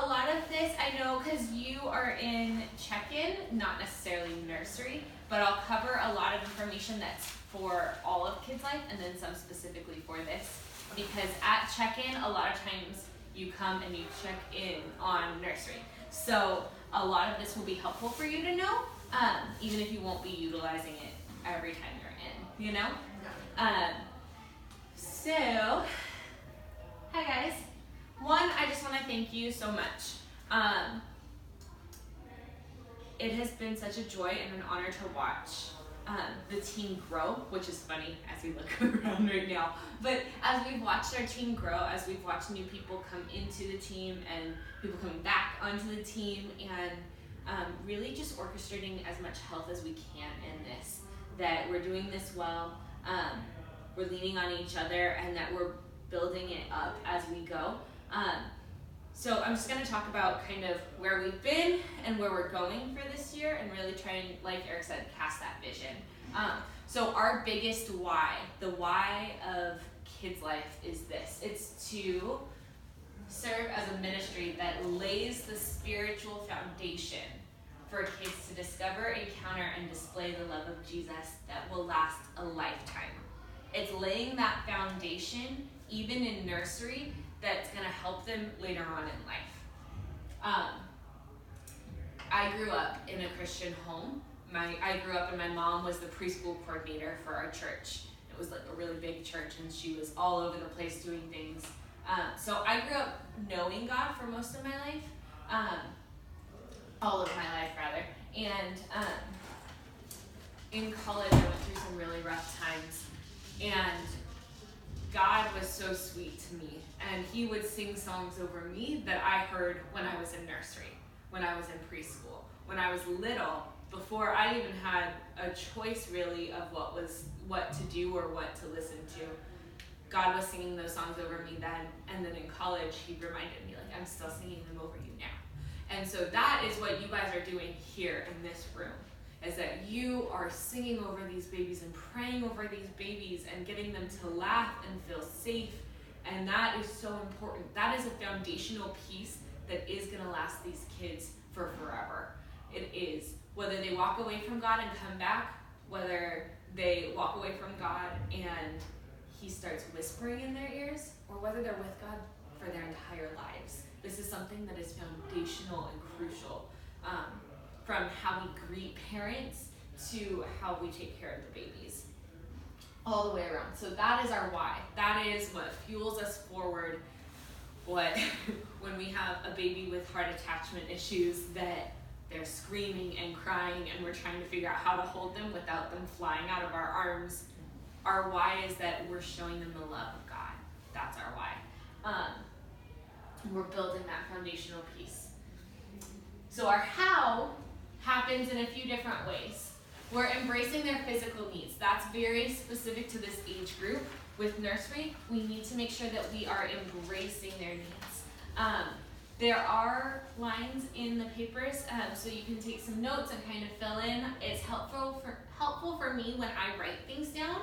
a lot of this, I know, because you are in check-in, not necessarily nursery, but I'll cover a lot of information that's for all of Kids Life and then some specifically for this. Because at check-in, a lot of times you come and you check in on nursery. So a lot of this will be helpful for you to know, even if you won't be utilizing it every time you're in, you know? So, hi guys. One, I just want to thank you so much. It has been such a joy and an honor to watch the team grow, which is funny as we look around right now. But as we've watched our team grow, as we've watched new people come into the team and people coming back onto the team, and really just orchestrating as much health as we can in this, that we're doing this well, we're leaning on each other, and that we're building it up as we go. So I'm just going to talk about kind of where we've been and where we're going for this year, and really try and, like Eric said, cast that vision. So our biggest why, the why of Kids Life is this. It's to serve as a ministry that lays the spiritual foundation for kids to discover, encounter, and display the love of Jesus that will last a lifetime. It's laying that foundation, even in nursery, that's going to help them later on in life. I grew up in a Christian home. I grew up and my mom was the preschool coordinator for our church. It was like a really big church, and she was all over the place doing things. So I grew up knowing God for most of my life, all of my life rather. And in college I went through some really rough times, and God was so sweet to me, and he would sing songs over me that I heard when I was in nursery, when I was in preschool, when I was little, before I even had a choice really of what to do or what to listen to. God was singing those songs over me then, and then in college he reminded me, like, I'm still singing them over you now. And so that is what you guys are doing here in this room, is that you are singing over these babies and praying over these babies and getting them to laugh and feel safe. And that is so important. That is a foundational piece that is going to last these kids for forever. It is. Whether they walk away from God and come back, whether they walk away from God and he starts whispering in their ears, or whether they're with God for their entire lives. This is something that is foundational and crucial. From how we greet parents to how we take care of the babies, all the way around. So that is our why. That is what fuels us forward. When we have a baby with heart attachment issues, that they're screaming and crying and we're trying to figure out how to hold them without them flying out of our arms. Our why is that we're showing them the love of God. That's our why. We're building that foundational piece. So our how happens in a few different ways. We're embracing their physical needs. That's very specific to this age group. With nursery, we need to make sure that we are embracing their needs. There are lines in the papers, so you can take some notes and kind of fill in. It's helpful for me when I write things down.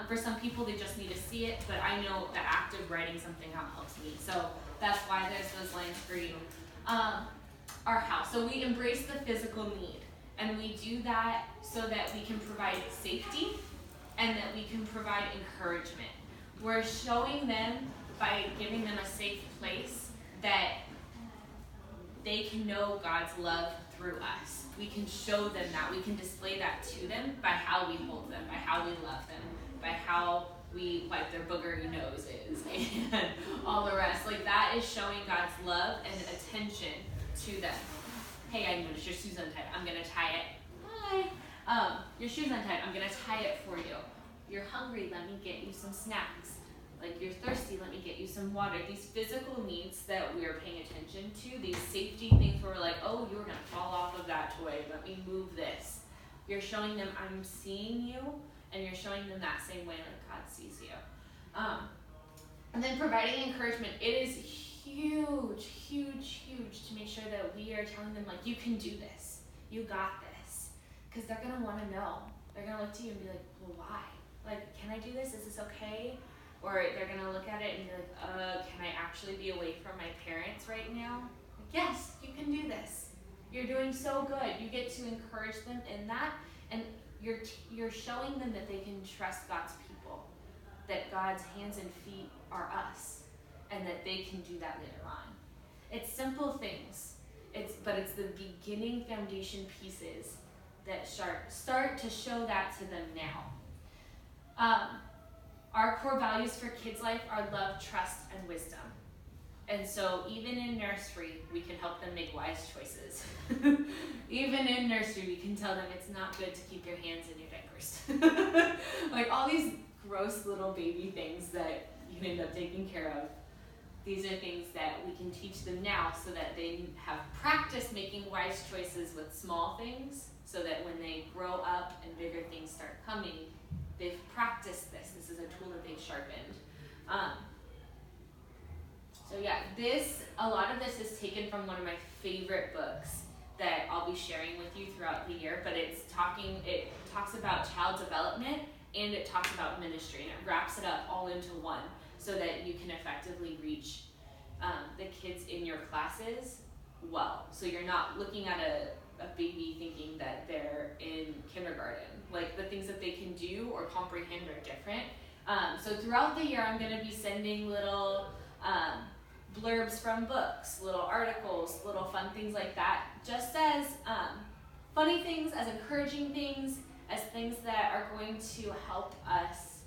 For some people, they just need to see it, but I know the act of writing something out helps me. So that's why there's those lines for you. Our how. So we embrace the physical need, and we do that so that we can provide safety and that we can provide encouragement. We're showing them, by giving them a safe place, that they can know God's love through us. We can show them that. We can display that to them by how we hold them, by how we love them, by how we wipe their boogery noses and all the rest. Like, that is showing God's love and attention to them. Hey, I noticed your shoe's untied. I'm going to tie it. Hi. Your shoe's untied. I'm going to tie it for you. You're hungry. Let me get you some snacks. Like, you're thirsty. Let me get you some water. These physical needs that we are paying attention to, these safety things where we're like, oh, you're going to fall off of that toy. Let me move this. You're showing them I'm seeing you, and you're showing them that same way like God sees you. And then providing encouragement. It is huge, huge, huge to make sure that we are telling them, like, you can do this. You got this. Because they're going to want to know. They're going to look to you and be like, well, why? Like, can I do this? Is this okay? Or they're going to look at it and be like, can I actually be away from my parents right now? Like, yes, you can do this. You're doing so good. You get to encourage them in that, and you're showing them that they can trust God's people, that God's hands and feet are us, and that they can do that later on. It's simple things, but it's the beginning foundation pieces that start to show that to them now. Our core values for kids' life are love, trust, and wisdom. And so even in nursery, we can help them make wise choices. Even in nursery, we can tell them it's not good to keep your hands in your diapers. Like all these gross little baby things that you end up taking care of. These are things that we can teach them now so that they have practice making wise choices with small things, so that when they grow up and bigger things start coming, they've practiced this. This is a tool that they've sharpened. So yeah, a lot of this is taken from one of my favorite books that I'll be sharing with you throughout the year, but it talks about child development and it talks about ministry, and it wraps it up all into one so that you can effectively reach the kids in your classes well. So you're not looking at a baby thinking that they're in kindergarten. Like the things that they can do or comprehend are different. So throughout the year, I'm going to be sending little blurbs from books, little articles, little fun things like that, just as funny things, as encouraging things, as things that are going to help us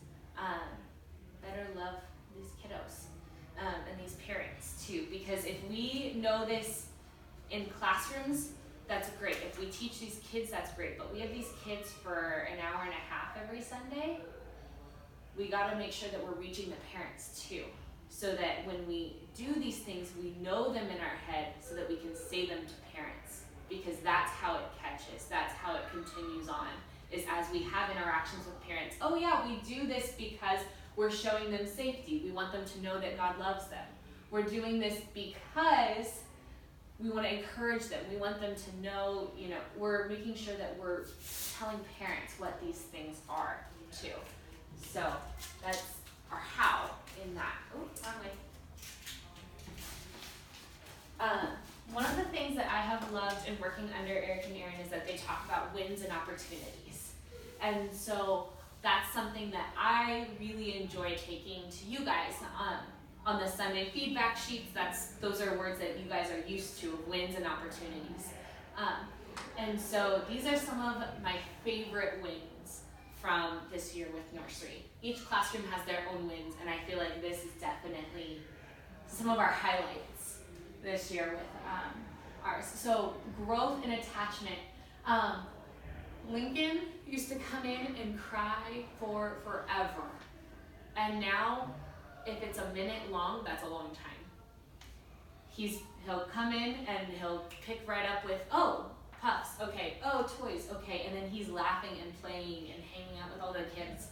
better love these kiddos and these parents too. Because if we know this in classrooms, that's great. If we teach these kids, that's great. But we have these kids for an hour and a half every Sunday. We got to make sure that we're reaching the parents too, so that when we do these things, we know them in our head so that we can say them to parents, because that's how it catches. That's how it continues on, is as we have interactions with parents. Oh yeah, we do this because we're showing them safety. We want them to know that God loves them. We're doing this because we want to encourage them. We want them to know, we're making sure that we're telling parents what these things are too. So that's our how in that. Oh, wrong way. One of the things that I have loved in working under Eric and Erin is that they talk about wins and opportunities. And so that's something that I really enjoy taking to you guys on the Sunday feedback sheets. Those are words that you guys are used to, wins and opportunities. And so these are some of my favorite wins from this year with Nursery. Each classroom has their own wins, and I feel like this is definitely some of our highlights this year with ours. So growth and attachment. Lincoln used to come in and cry for forever. And now, if it's a minute long, that's a long time. He'll come in and he'll pick right up with, oh, puffs, okay, oh, toys, okay, and then he's laughing and playing and hanging out with all the kids.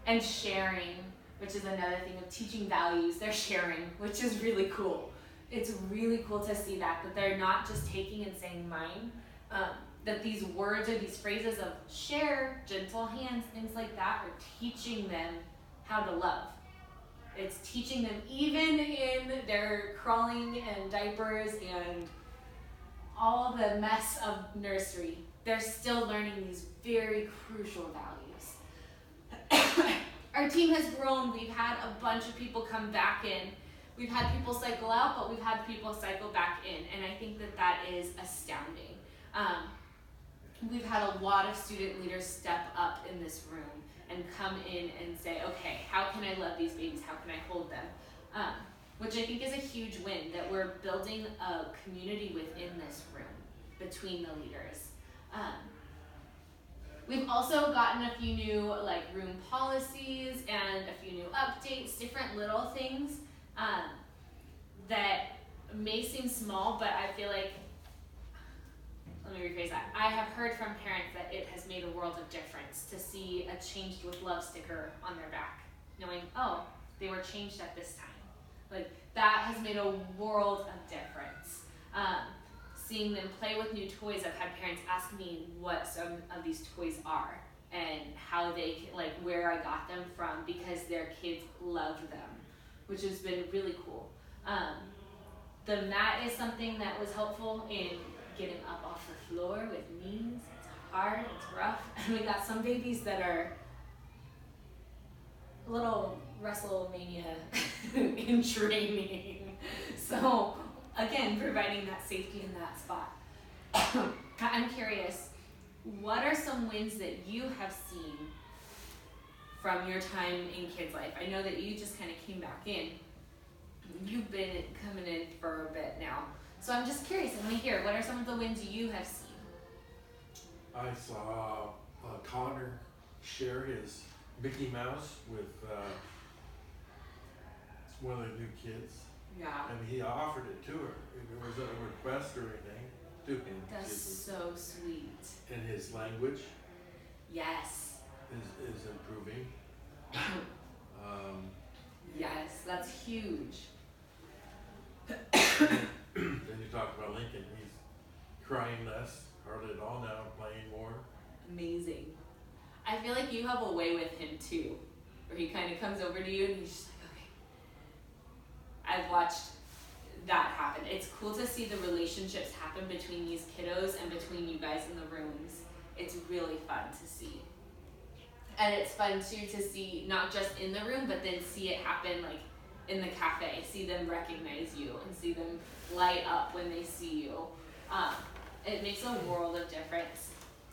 And sharing, which is another thing of teaching values. They're sharing, which is really cool. It's really cool to see that they're not just taking and saying mine, that these words or these phrases of share, gentle hands, things like that are teaching them how to love. It's teaching them even in their crawling and diapers and all the mess of nursery, they're still learning these very crucial values. Our team has grown. We've had a bunch of people come back in. We've had people cycle out, but we've had people cycle back in, and I think that is astounding. We've had a lot of student leaders step up in this room and come in and say, okay, how can I love these babies? How can I hold them? Which I think is a huge win, that we're building a community within this room between the leaders. We've also gotten a few new room policies and a few new updates, different little things that may seem small, but I feel like, let me rephrase that. I have heard from parents that it has made a world of difference to see a changed with love sticker on their back, knowing, oh, they were changed at this time. That has made a world of difference. Seeing them play with new toys, I've had parents ask me what some of these toys are and how they, where I got them from, because their kids love them, which has been really cool. The mat is something that was helpful in getting up off the floor with knees. It's hard, it's rough. And we got some babies that are a little WrestleMania in training. So again, providing that safety in that spot. I'm curious, what are some wins that you have seen from your time in kids' life? I know that you just kind of came back in. You've been coming in for a bit now. So I'm just curious, I want to hear, what are some of the wins you have seen? I saw Connor share his Mickey Mouse with one of the new kids. Yeah. And he offered it to her. It was a request or anything to him. That's so sweet. And his language Yes. is improving. Yes, that's huge. Then you talk about Lincoln. He's crying less, hardly at all now, playing more. Amazing. I feel like you have a way with him too, where he kind of comes over to you and he's just like, okay. I've watched that happen. It's cool to see the relationships happen between these kiddos and between you guys in the rooms. It's really fun to see. And it's fun too to see, not just in the room, but then see it happen like in the cafe, see them recognize you and see them light up when they see you. It makes a world of difference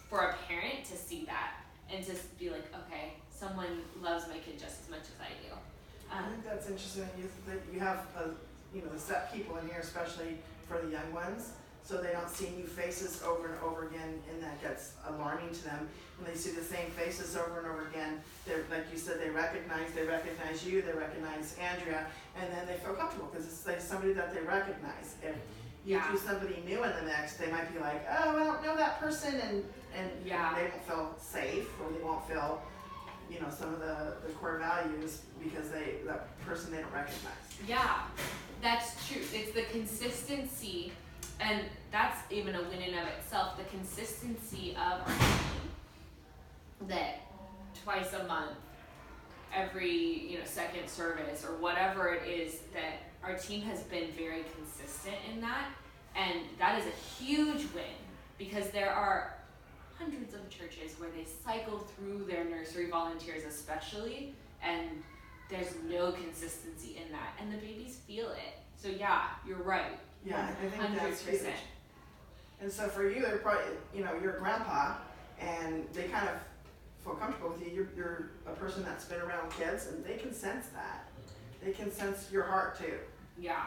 for a parent to see that and to be like, okay, someone loves my kid just as much as I do. I think that's interesting. You have set people in here, especially for the young ones, so they don't see new faces over and over again, and that gets alarming to them. When they see the same faces over and over again, they're, like you said, they recognize you, they recognize Andrea, and then they feel comfortable because it's like somebody that they recognize. If you do somebody new in the mix, they might be like, oh, I don't know that person, and they won't feel safe, or they won't feel, some of the core values because that person they don't recognize. Yeah, that's true. It's the consistency, and that's even a win in of itself, the consistency of our team, that twice a month, every second service or whatever it is, that our team has been very consistent in that, and that is a huge win because there are hundreds of churches where they cycle through their nursery volunteers especially, and there's no consistency in that, and the babies feel it. So yeah, you're right. Yeah, I think that's huge. And so for you, they're probably, you're a grandpa, and they kind of feel comfortable with you. You're a person that's been around kids, and they can sense that. They can sense your heart too. Yeah.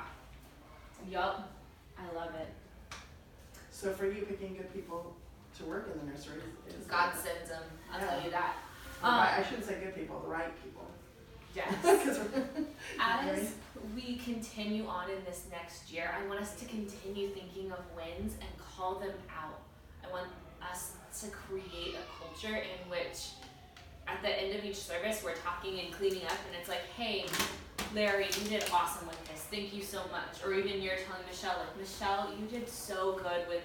Yup. I love it. So for you, picking good people to work in the nursery is God sends them. I'll tell you that. I shouldn't say good people, the right people. Yes. As we continue on in this next year, I want us to continue thinking of wins and call them out. I want us to create a culture in which at the end of each service we're talking and cleaning up, and it's like, hey, Larry, you did awesome with this. Thank you so much. Or even you're telling Michelle, like, Michelle, you did so good with,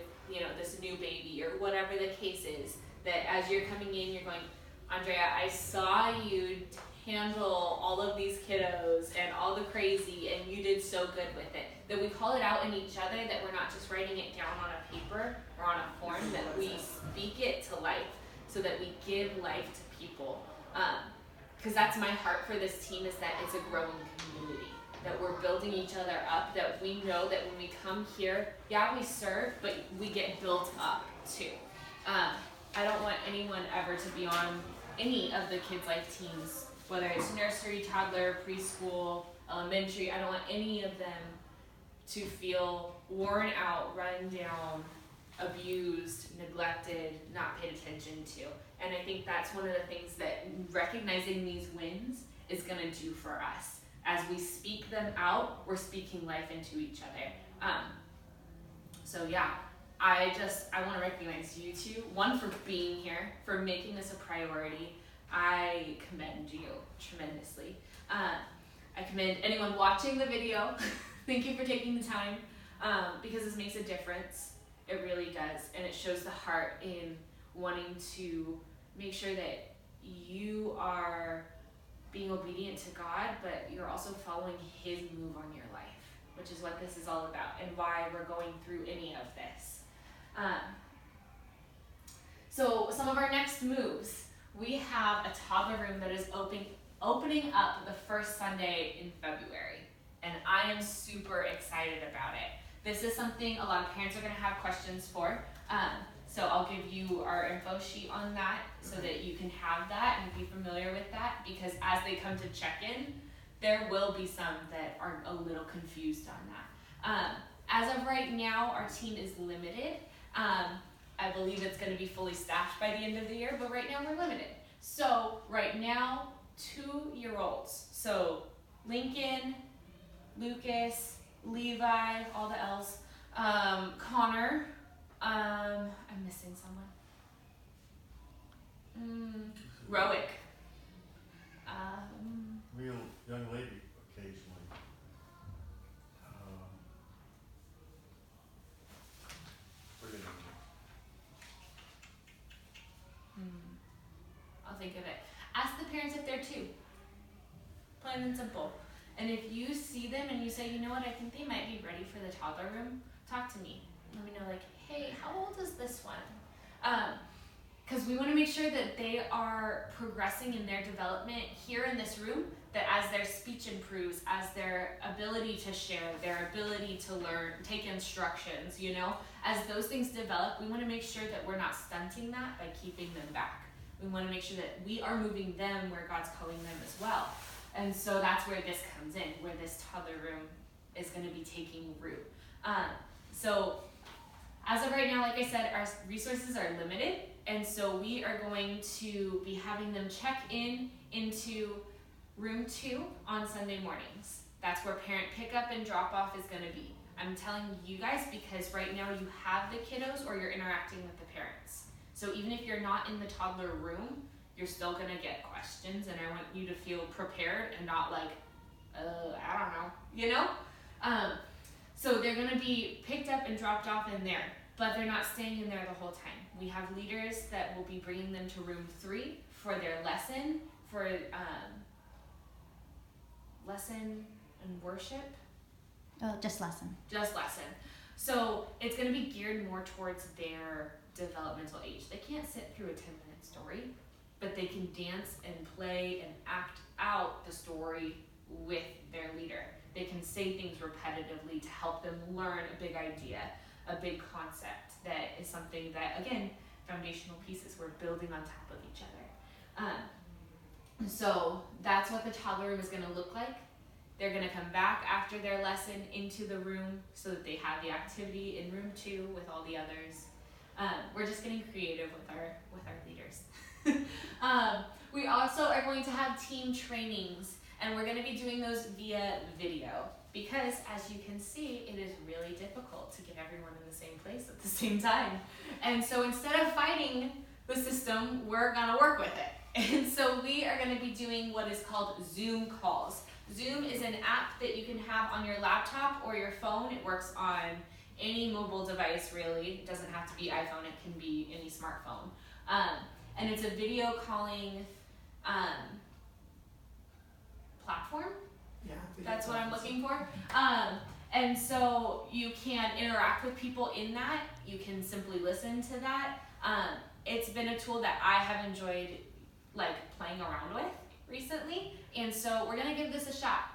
this new baby, or whatever the case is, that as you're coming in, you're going, Andrea, I saw you handle all of these kiddos and all the crazy, and you did so good with it. That we call it out in each other, that we're not just writing it down on a paper or on a form, that we speak it to life so that we give life to people. Because that's my heart for this team, is that it's a growing community, that we're building each other up, that we know that when we come here, we serve, but we get built up too. I don't want anyone ever to be on any of the Kids Life teams, whether it's nursery, toddler, preschool, elementary. I don't want any of them to feel worn out, run down, abused, neglected, not paid attention to. And I think that's one of the things that recognizing these wins is going to do for us. As we speak them out, we're speaking life into each other. I want to recognize you two. One, for being here, for making this a priority. I commend you tremendously. I commend anyone watching the video. Thank you for taking the time, because this makes a difference. It really does, and it shows the heart in wanting to make sure that you are being obedient to God, but you're also following His move on your life, which is what this is all about and why we're going through any of this. So some of our next moves, we have a toddler room that is opening up the first Sunday in February, and I am super excited about it. This is something a lot of parents are going to have questions for, so I'll give you our info sheet on that so that you can have that and be familiar with that, because as they come to check in, there will be some that are a little confused on that. As of right now, our team is limited. I believe it's going to be fully staffed by the end of the year, but right now we're limited. So right now, 2-year-olds. So Lincoln, Lucas, Levi, all the L's, Connor, I'm missing someone. Rowick. Real young lady occasionally. Forgetting her. I'll think of it. Ask the parents if they're two. Plain and simple. And if you see them and you say, you know what, I think they might be ready for the toddler room, talk to me. Let me know, like, hey, how old is this one? Because we want to make sure that they are progressing in their development here in this room, that as their speech improves, as their ability to share, their ability to learn, take instructions, you know, as those things develop, we want to make sure that we're not stunting that by keeping them back. We want to make sure that we are moving them where God's calling them as well. And so that's where this comes in, where this toddler room is going to be taking root. So as of right now, like I said, our resources are limited. And so we are going to be having them check in into room 2 on Sunday mornings. That's where parent pickup and drop off is going to be. I'm telling you guys because right now you have the kiddos or you're interacting with the parents. So even if you're not in the toddler room, you're still going to get questions, and I want you to feel prepared and not like, I don't know, you know? So they're going to be picked up and dropped off in there, but they're not staying in there the whole time. We have leaders that will be bringing them to room 3 for their lesson, for lesson and worship. Oh, just lesson. Just lesson. So it's going to be geared more towards their developmental age. They can't sit through a 10-minute story, but they can dance and play and act out the story with their leader. They can say things repetitively to help them learn a big idea, a big concept that is something that, again, foundational pieces, we're building on top of each other. So that's what the toddler room is going to look like. They're going to come back after their lesson into the room so that they have the activity in room 2 with all the others. We're just getting creative with our leaders. We also are going to have team trainings, and we're going to be doing those via video because, as you can see, it is really difficult to get everyone in the same place at the same time. And so instead of fighting the system, we're going to work with it. And so we are going to be doing what is called Zoom calls. Zoom is an app that you can have on your laptop or your phone. It works on any mobile device, really. It doesn't have to be iPhone. It can be any smartphone. And it's a video calling platform. Yeah. That's what I'm looking for. And so you can interact with people in that. You can simply listen to that. It's been a tool that I have enjoyed playing around with recently, and so we're gonna give this a shot.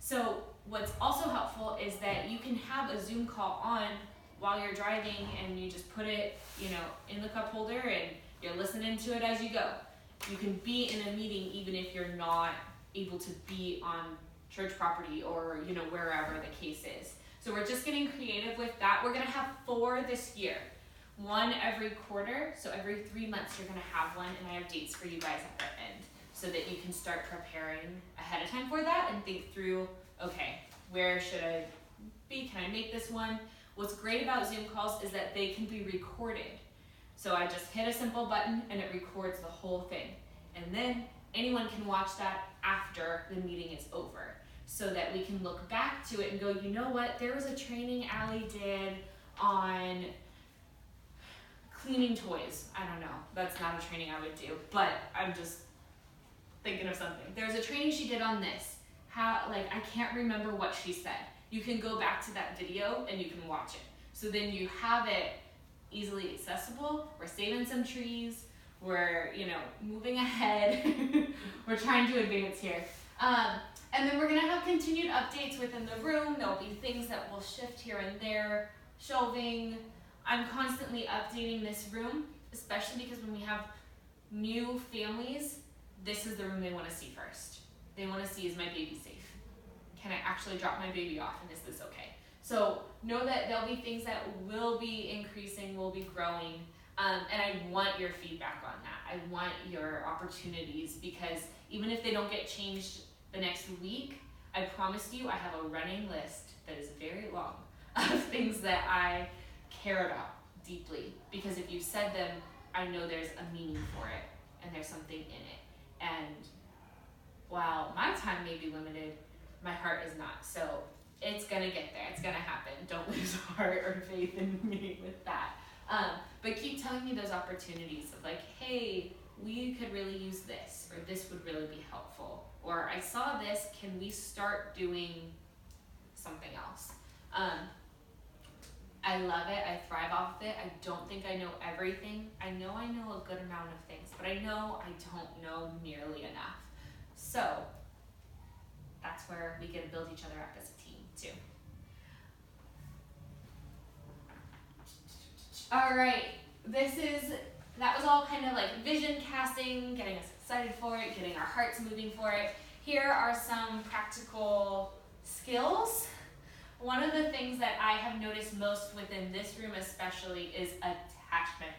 So what's also helpful is that you can have a Zoom call on while you're driving, and you just put it, in the cup holder, and you're listening to it as you go. You can be in a meeting even if you're not able to be on church property or wherever the case is. So we're just getting creative with that. We're gonna have 4 this year. 1 every quarter, so every 3 months you're gonna have one, and I have dates for you guys at the end so that you can start preparing ahead of time for that and think through, okay, where should I be? Can I make this one? What's great about Zoom calls is that they can be recorded. So I just hit a simple button and it records the whole thing. And then anyone can watch that after the meeting is over so that we can look back to it and go, you know what, there was a training Allie did on cleaning toys. I don't know. That's not a training I would do, but I'm just thinking of something. There's a training she did on this. I can't remember what she said. you can go back to that video and you can watch it. So then you have it easily accessible. We're saving some trees. We're, moving ahead. We're trying to advance here. And then we're gonna have continued updates within the room. There'll be things that will shift here and there, shelving. I'm constantly updating this room, especially because when we have new families, this is the room they wanna see first. They wanna see, is my baby safe? Can I actually drop my baby off and is this okay? So know that there'll be things that will be increasing, will be growing, and I want your feedback on that. I want your opportunities, because even if they don't get changed the next week, I promise you I have a running list that is very long of things that I care about deeply, because if you've said them, I know there's a meaning for it and there's something in it. And while my time may be limited, my heart is not. So it's gonna get there, it's gonna happen. Don't lose heart or faith in me with that. But keep telling me those opportunities of like, hey, we could really use this, or this would really be helpful, or I saw this, can we start doing something else? I love it, I thrive off of it. I don't think I know everything. I know a good amount of things, but I know I don't know nearly enough. So that's where we get to build each other up as a team too. All right, that was all kind of like vision casting, getting us excited for it, getting our hearts moving for it. Here are some practical skills. One of the things that I have noticed most within this room especially is attachment.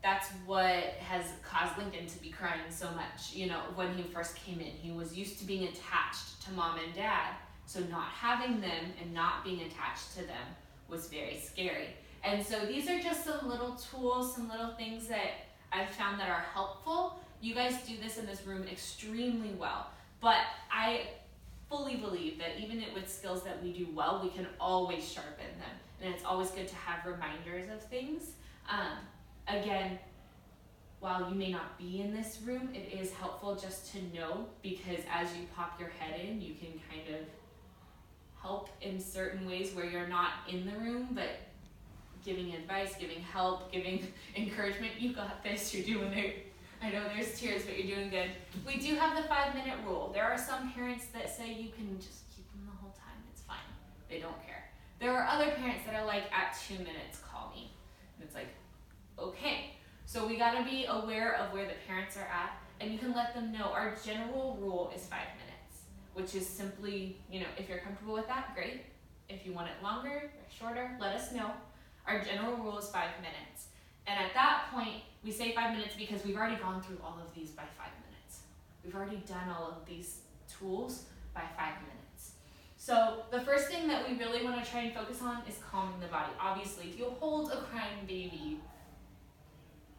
That's what has caused Lincoln to be crying so much. When he first came in, he was used to being attached to mom and dad. So not having them and not being attached to them was very scary. And so these are just some little tools, some little things that I've found that are helpful. You guys do this in this room extremely well, but I fully believe that even with skills that we do well, we can always sharpen them. And it's always good to have reminders of things. Again, while you may not be in this room, it is helpful just to know, because as you pop your head in, you can kind of help in certain ways where you're not in the room, but giving advice, giving help, giving encouragement. You got this, you're doing it. I know there's tears, but you're doing good. We do have the 5-minute rule. There are some parents that say you can just keep them the whole time, it's fine. They don't care. There are other parents that are like, at 2 minutes, call me. And it's like, okay. So we gotta be aware of where the parents are at, and you can let them know. Our general rule is 5 minutes, which is simply, if you're comfortable with that, great. If you want it longer or shorter, let us know. Our general rule is 5 minutes. And at that point, we say 5 minutes because we've already gone through all of these by 5 minutes. We've already done all of these tools by 5 minutes. So the first thing that we really want to try and focus on is calming the body. Obviously, if you hold a crying baby,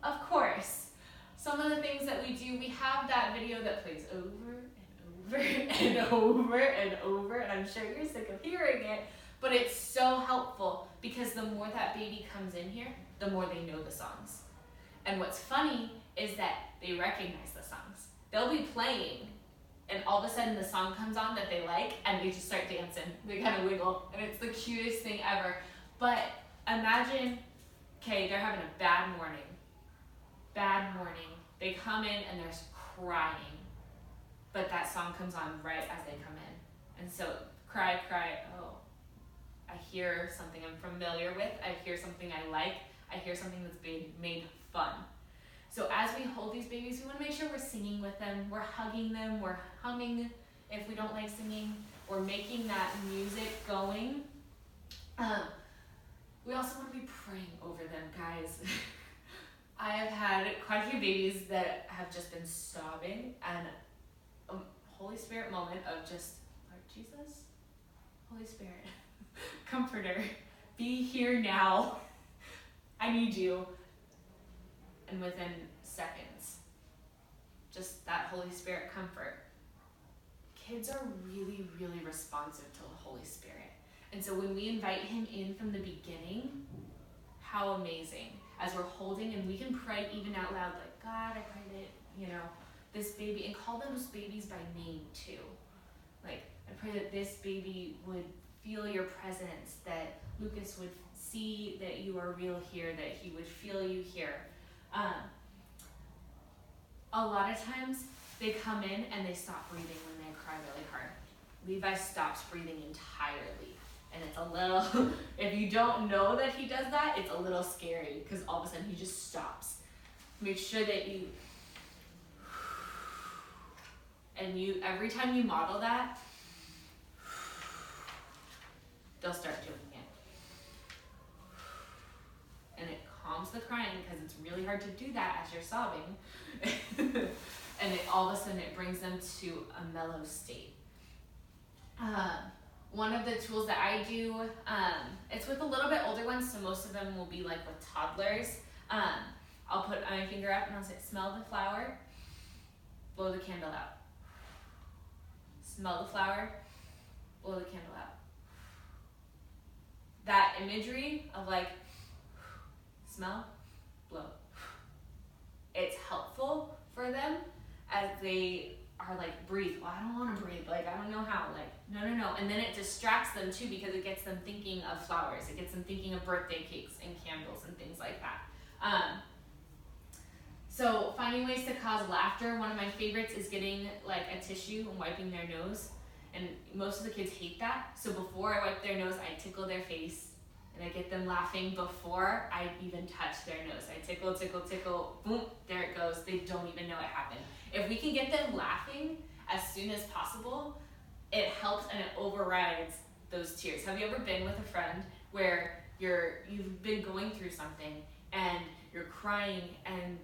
of course, some of the things that we do, we have that video that plays over and over and over, and I'm sure you're sick of hearing it, but it's so helpful because the more that baby comes in here, the more they know the songs. And what's funny is that they recognize the songs. They'll be playing, and all of a sudden the song comes on that they like, and they just start dancing. They kind of wiggle, and it's the cutest thing ever. But imagine, okay, they're having a bad morning. They come in and they're crying, but that song comes on right as they come in. And so, cry, oh, I hear something I'm familiar with, I hear something I like, I hear something that's being made fun. So as we hold these babies, we want to make sure we're singing with them, we're hugging them, we're humming if we don't like singing, we're making that music going. We also want to be praying over them, guys. I have had quite a few babies that have just been sobbing, and a Holy Spirit moment of just, Lord Jesus, Holy Spirit, Comforter, be here now. I need you. And within seconds, just that Holy Spirit comfort. Kids are really, really responsive to the Holy Spirit. And so when we invite him in from the beginning, how amazing. As we're holding, and we can pray even out loud, like, God, I pray that, this baby, and call those babies by name too. Like, I pray that this baby would feel your presence, that Lucas would see that you are real here, that he would feel you here. A lot of times they come in and they stop breathing when they cry really hard. Levi stops breathing entirely. And it's a little, if you don't know that he does that, it's a little scary because all of a sudden he just stops. Make sure that you, and you, every time you model that, they'll start doing it. And it calms the crying because it's really hard to do that as you're sobbing. And it, all of a sudden it brings them to a mellow state. One of the tools that I do, it's with a little bit older ones, so most of them will be like with toddlers. I'll put my finger up and I'll say, smell the flower, blow the candle out. Smell the flower, blow the candle out. That imagery of like, smell, blow. It's helpful for them as they are like, breathe. Well, I don't want to breathe. Like, I don't know how. Like, no. And then it distracts them too because it gets them thinking of flowers. It gets them thinking of birthday cakes and candles and things like that. So finding ways to cause laughter. One of my favorites is getting like a tissue and wiping their nose. And most of the kids hate that. So before I wipe their nose, I tickle their face. And I get them laughing before I even touch their nose. I tickle, boom, there it goes. They don't even know it happened. If we can get them laughing as soon as possible, it helps and it overrides those tears. Have you ever been with a friend where you've been going through something and you're crying and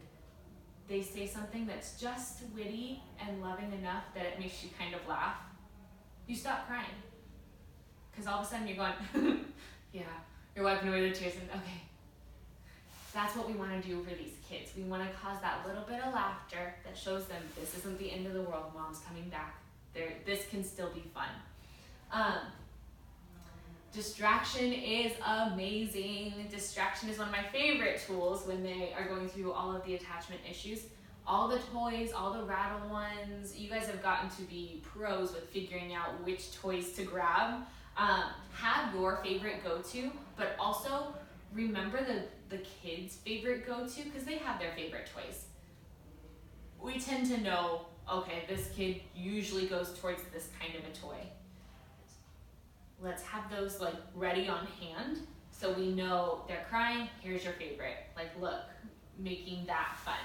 they say something that's just witty and loving enough that it makes you kind of laugh? You stop crying. Because all of a sudden you're going, yeah. You're wiping away the tears and okay. That's what we want to do for these kids. We want to cause that little bit of laughter that shows them this isn't the end of the world. Mom's coming back. This can still be fun. Distraction is amazing. Distraction is one of my favorite tools when they are going through all of the attachment issues. All the toys, all the rattle ones. You guys have gotten to be pros with figuring out which toys to grab. Have your favorite go-to, but also remember the kids' favorite go-to because they have their favorite toys. We tend to know, okay, this kid usually goes towards this kind of a toy. Let's have those like ready on hand so we know they're crying, here's your favorite. Like, look, making that fun.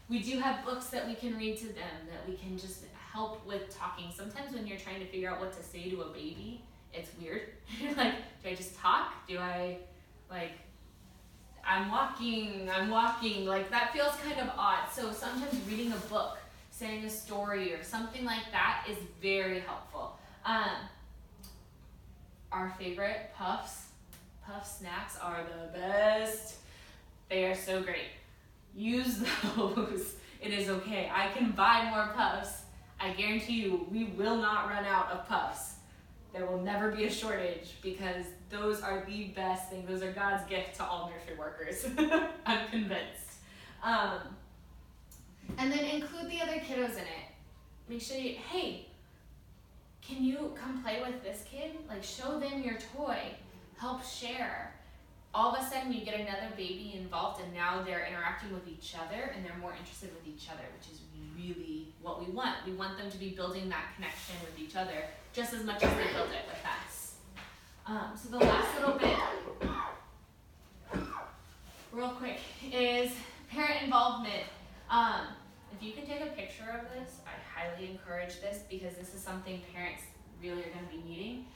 We do have books that we can read to them that we can just help with talking. Sometimes when you're trying to figure out what to say to a baby, it's weird. You're like, do I just talk? Do I, like, I'm walking, like that feels kind of odd. So sometimes reading a book, saying a story or something like that is very helpful. Our favorite Puff snacks are the best. They are so great. Use those. It is okay. I can buy more Puffs. I guarantee you, we will not run out of Puffs. There will never be a shortage because those are the best things. Those are God's gift to all nursery workers. I'm convinced. And then include the other kiddos in it. Make sure you, hey, can you come play with this kid? Like, show them your toy. Help share. All of a sudden, you get another baby involved, and now they're interacting with each other, and they're more interested with each other, which is really what we want. We want them to be building that connection with each other just as much as they build it with us. So the last little bit, real quick, is parent involvement. If you can take a picture of this, I highly encourage this because this is something parents really are going to be needing.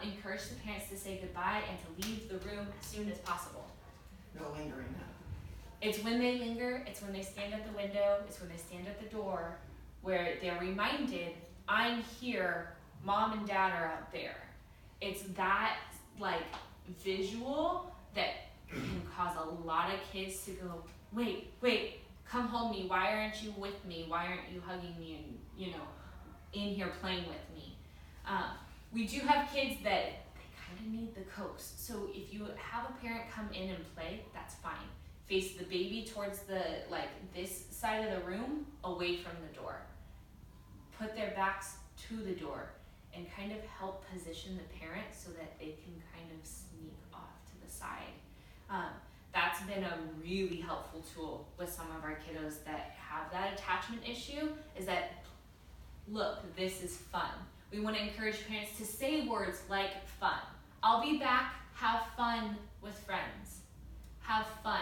Encourage the parents to say goodbye and to leave the room as soon as possible. No lingering. It's when they linger, it's when they stand at the window, it's when they stand at the door, where they're reminded, I'm here, mom and dad are out there. It's that like visual that can cause a lot of kids to go, wait, come hold me, why aren't you with me? Why aren't you hugging me and, in here playing with me? We do have kids that they kind of need the coax. So if you have a parent come in and play, that's fine. Face the baby towards this side of the room, away from the door. Put their backs to the door and kind of help position the parent so that they can kind of sneak off to the side. That's been a really helpful tool with some of our kiddos that have that attachment issue, is that, look, this is fun. We want to encourage parents to say words like fun. I'll be back, have fun with friends. Have fun.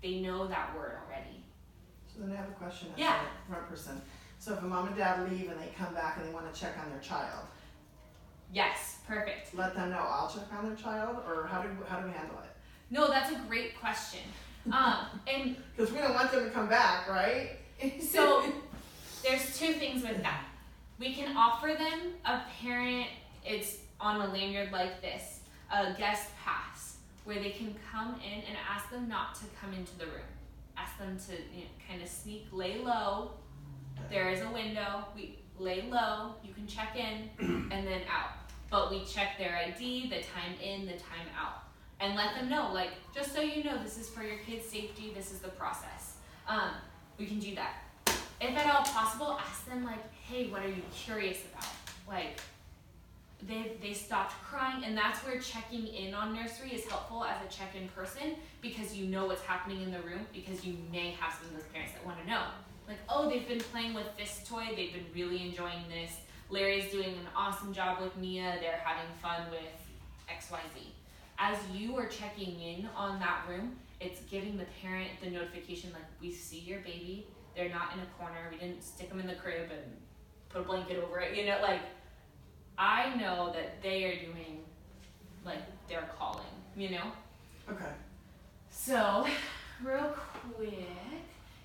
They know that word already. So then I have a question as Yeah. a front person. So if a mom and dad leave and they come back and they want to check on their child, Yes, perfect. let them know I'll check on their child, or how do we handle it? No, that's a great question. And Because we don't want them to come back, right? so there's two things with that. We can offer them a parent, it's on a lanyard like this, a guest pass, where they can come in and ask them not to come into the room. Ask them to kind of sneak, lay low. There is a window, we lay low, you can check in and then out. But we check their ID, the time in, the time out. And let them know, like, just so you know, this is for your kid's safety, this is the process. We can do that. If at all possible, ask them, like, hey, what are you curious about? Like, they stopped crying, and that's where checking in on Nursery is helpful as a check-in person, because you know what's happening in the room, because you may have some of those parents that want to know. Like, oh, they've been playing with this toy, they've been really enjoying this. Larry's doing an awesome job with Mia, they're having fun with XYZ. As you are checking in on that room, it's giving the parent the notification, like, we see your baby, they're not in a corner, we didn't stick them in the crib and put a blanket over it, like, I know that they are doing, like, they're calling, Okay. So, real quick,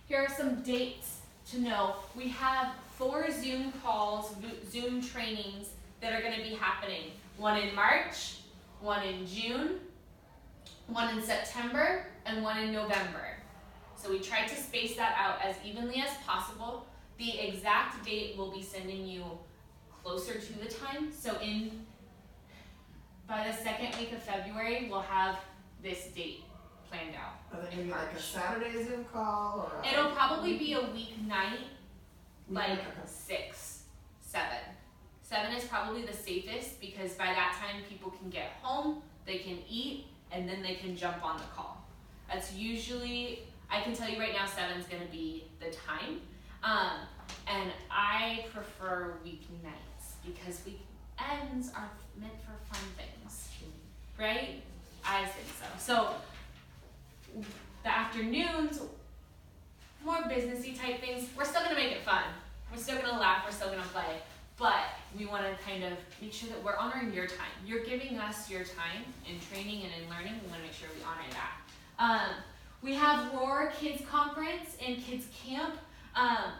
here are some dates to know. We have 4 Zoom calls, Zoom trainings that are going to be happening. One in March, one in June, one in September, and one in November. So we tried to space that out as evenly as possible. The exact date we'll be sending you closer to the time. So by the second week of February, we'll have this date planned out. Are they gonna be like a Saturday Zoom call, or? It'll probably be a weeknight, like Okay. 6, 7. 7 is probably the safest, because by that time people can get home, they can eat, and then they can jump on the call. That's usually, I can tell you right now, 7 is gonna be the time. And I prefer weeknights, because weekends are meant for fun things, right? I think so. So the afternoons, more businessy type things, we're still gonna make it fun. We're still gonna laugh, we're still gonna play, but we wanna kind of make sure that we're honoring your time. You're giving us your time in training and in learning, we wanna make sure we honor that. We have Roar Kids Conference and Kids Camp.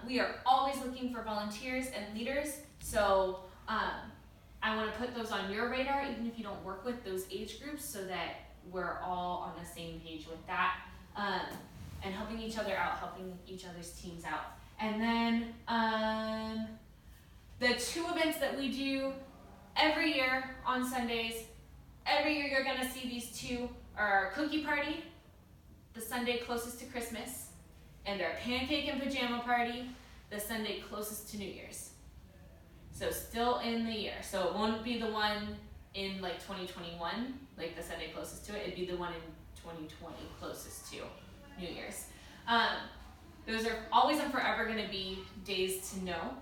We are always looking for volunteers and leaders, so I wanna put those on your radar, even if you don't work with those age groups, so that we're all on the same page with that, and helping each other out, helping each other's teams out. And then the 2 events that we do every year on Sundays, every year you're gonna see these 2 are our cookie party, the Sunday closest to Christmas, and our pancake and pajama party, the Sunday closest to New Year's. So still in the year. So it won't be the one in like 2021, like the Sunday closest to it, it'd be the one in 2020 closest to New Year's. Those are always and forever gonna be days to know.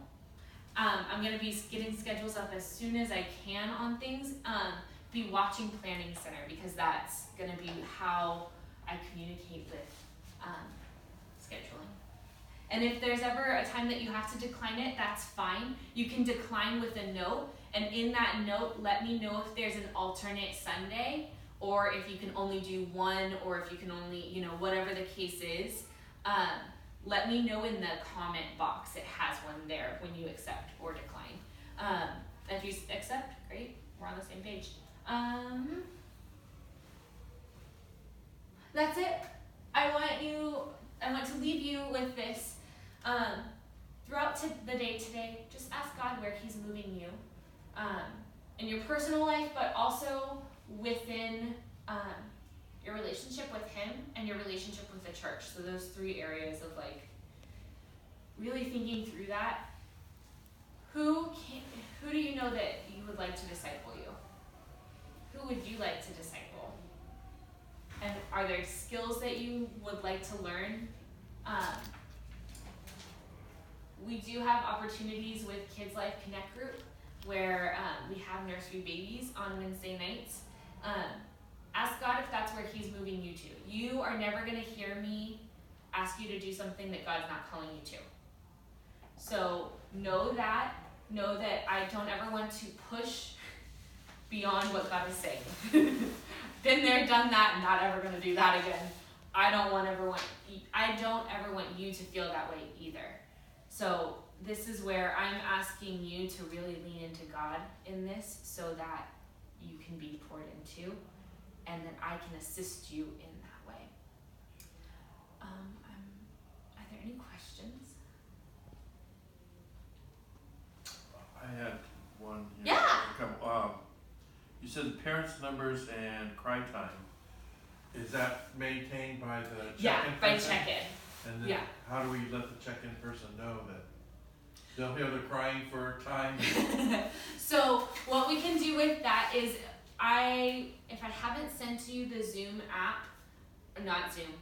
I'm gonna be getting schedules up as soon as I can on things. Be watching Planning Center, because that's gonna be how I communicate with scheduling. And if there's ever a time that you have to decline it, that's fine. You can decline with a note, and in that note, let me know if there's an alternate Sunday, or if you can only do one, or if you can only, whatever the case is. Let me know in the comment box. It has one there when you accept or decline. If you accept, great, we're on the same page. That's it. I want to leave you with this. Throughout the day today, just ask God where He's moving you, in your personal life, but also within your relationship with Him and your relationship with the church. So those 3 areas of like really thinking through that. Who do you know that you would like to disciple you? Who would you like to disciple? And are there skills that you would like to learn? We do have opportunities with Kids Life Connect Group where we have nursery babies on Wednesday nights. Ask God if that's where He's moving you to. You are never going to hear me ask you to do something that God's not calling you to. So know that I don't ever want to push beyond what God is saying. Been there, done that, not ever going to do that again. I don't ever want you to feel that way either. So this is where I'm asking you to really lean into God in this so that you can be poured into and that I can assist you in that way. Are there any questions? I had one here. Yeah. You said parents' numbers and cry time. Is that maintained by the check-in Yeah, by person? check-in. And then Yeah. how do we let the check-in person know that they'll hear the crying for time? So what we can do with that is if I haven't sent you the Zoom app, or not Zoom,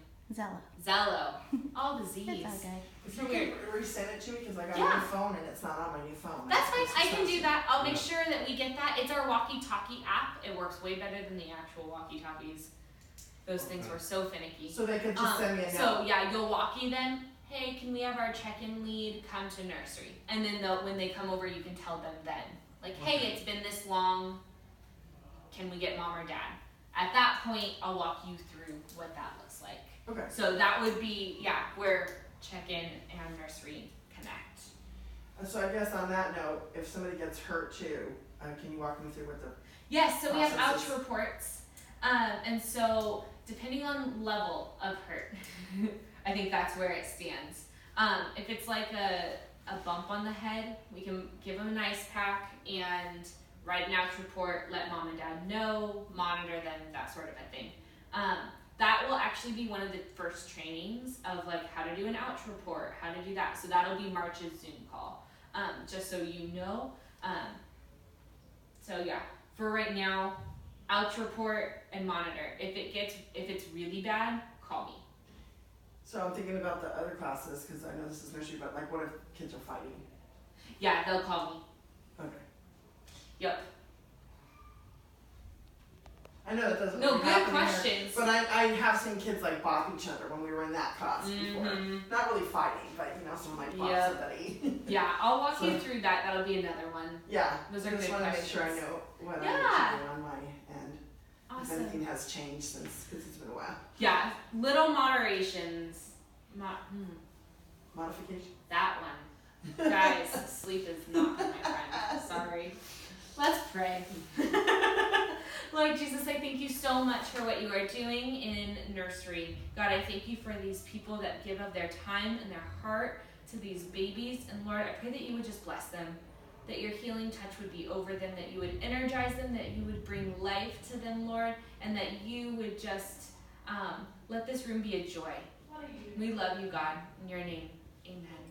Zello, all the Z's. It's all good. If So you weird. can resend it to me, because I got Yeah. a new phone and it's not on my new phone. That's fine. It's I can do that. I'll make Yeah. sure that we get that. It's our walkie-talkie app. It works way better than the actual walkie-talkies. Those things Okay. were so finicky. So they could just send me a note. So yeah, you'll walkie them. Hey, can we have our check-in lead come to nursery? And then when they come over, you can tell them then. Like, hey, Okay. it's been this long. Can we get mom or dad? At that point, I'll walk you through what that looks like. Okay. So that would be, where check-in and nursery connect. So I guess on that note, if somebody gets hurt too, can you walk me through what the Yes, so we have ouch processes? reports. And so depending on level of hurt, I think that's where it stands. If it's like a bump on the head, we can give them an ice pack and write an ouch report, let mom and dad know, monitor them, that sort of a thing. That will actually be one of the first trainings of like how to do an ouch report, how to do that. So that'll be March's Zoom call, just so you know. So yeah, for right now, ouch report and monitor. If it's really bad, call me. So I'm thinking about the other classes, because I know this is nursery, but like what if kids are fighting? Yeah, they'll call me. Okay. Yep. I know that doesn't No, really good happen here, questions. but I have seen kids like bop each other when we were in that class before. Mhm. Not really fighting, but you know, someone might bop Yep. somebody. Yeah, I'll walk So- you through that. That'll be another one. Yeah, Those are I just good want to make sure I questions. know what I Yeah. need to do on my end. If Awesome. anything has changed since, because it's been a while. Yeah, little moderations. Modification? That one. Guys, sleep is not my friend. Sorry. Let's pray. Lord Jesus, I thank you so much for what you are doing in nursery. God, I thank you for these people that give of their time and their heart to these babies. And Lord, I pray that you would just bless them, that your healing touch would be over them, that you would energize them, that you would bring life to them, Lord, and that you would just let this room be a joy. We love you, God. In your name, amen.